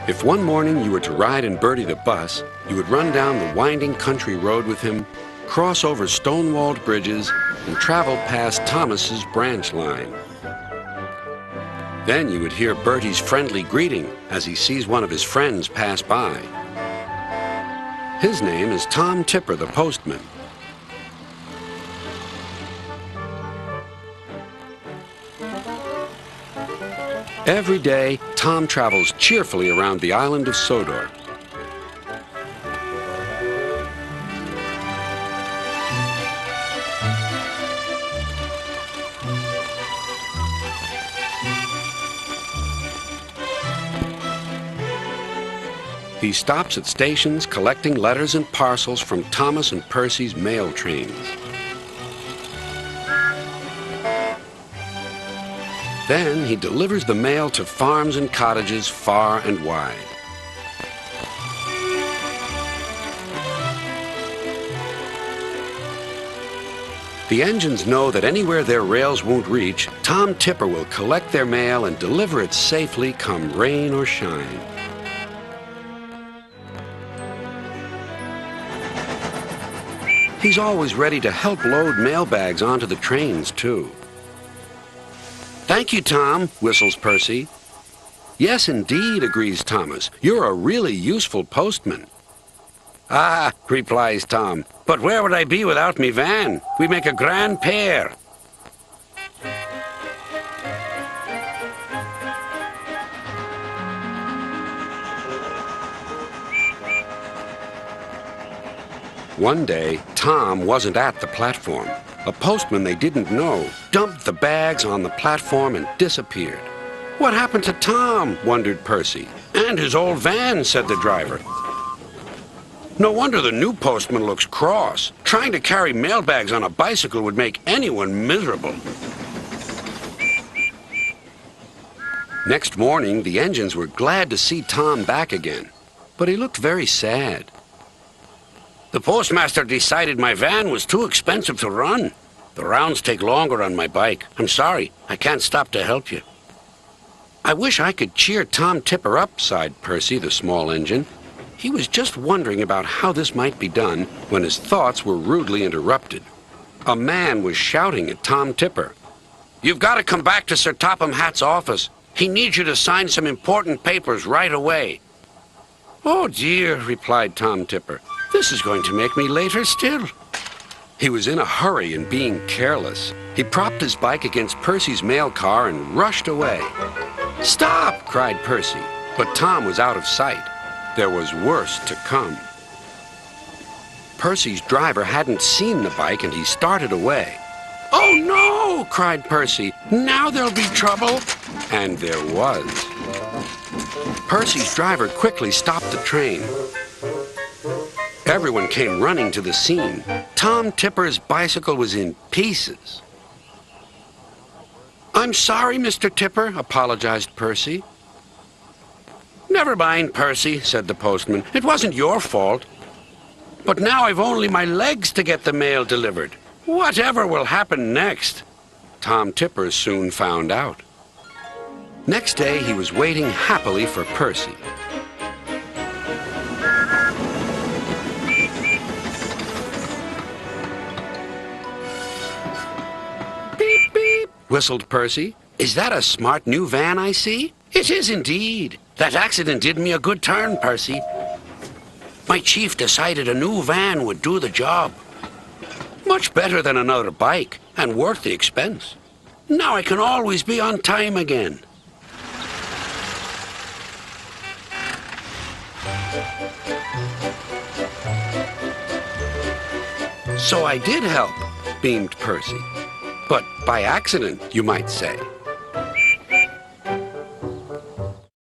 If one morning you were to ride in Bertie the bus, you would run down the winding country road with him, cross over stone-walled bridges, and travel past Thomas's branch line. Then you would hear Bertie's friendly greeting as he sees one of his friends pass by. His name is Tom Tipper, the postman. Every day, Tom travels cheerfully around the island of Sodor. He stops at stations collecting letters and parcels from Thomas and Percy's mail trains. Then he delivers the mail to farms and cottages far and wide. The engines know that anywhere their rails won't reach, Tom Tipper will collect their mail and deliver it safely come rain or shine. He's always ready to help load mailbags onto the trains, too. "Thank you, Tom," whistles Percy. "Yes, indeed," agrees Thomas. "You're a really useful postman." "Ah," replies Tom, "but where would I be without me van? We make a grand pair." One day, Tom wasn't at the platform. A postman they didn't know dumped the bags on the platform and disappeared. "What happened to Tom?" wondered Percy. "And his old van," said the driver. "No wonder the new postman looks cross. Trying to carry mailbags on a bicycle would make anyone miserable." Next morning, the engines were glad to see Tom back again, but he looked very sad. "The postmaster decided my van was too expensive to run. The rounds take longer on my bike. I'm sorry, I can't stop to help you." "I wish I could cheer Tom Tipper up," sighed Percy, the small engine. He was just wondering about how this might be done when his thoughts were rudely interrupted. A man was shouting at Tom Tipper. "You've got to come back to Sir Topham Hatt's office. He needs you to sign some important papers right away." "Oh dear," replied Tom Tipper. "This is going to make me later still." He was in a hurry and being careless. He propped his bike against Percy's mail car and rushed away. "Stop!" cried Percy, but Tom was out of sight. There was worse to come. Percy's driver hadn't seen the bike and he started away. "Oh no!" cried Percy. "Now there'll be trouble." And there was. Percy's driver quickly stopped the train. Everyone came running to the scene. Tom Tipper's bicycle was in pieces. "I'm sorry, Mr. Tipper," apologized Percy. "Never mind, Percy," said the postman. "It wasn't your fault. But now I've only my legs to get the mail delivered. Whatever will happen next?" Tom Tipper soon found out. Next day, he was waiting happily for Percy. "Beep, beep," whistled Percy. "Is that a smart new van I see?" "It is indeed. That accident did me a good turn, Percy. My chief decided a new van would do the job. Much better than another bike, and worth the expense. Now I can always be on time again." "So I did help," beamed Percy. "But by accident, you might say."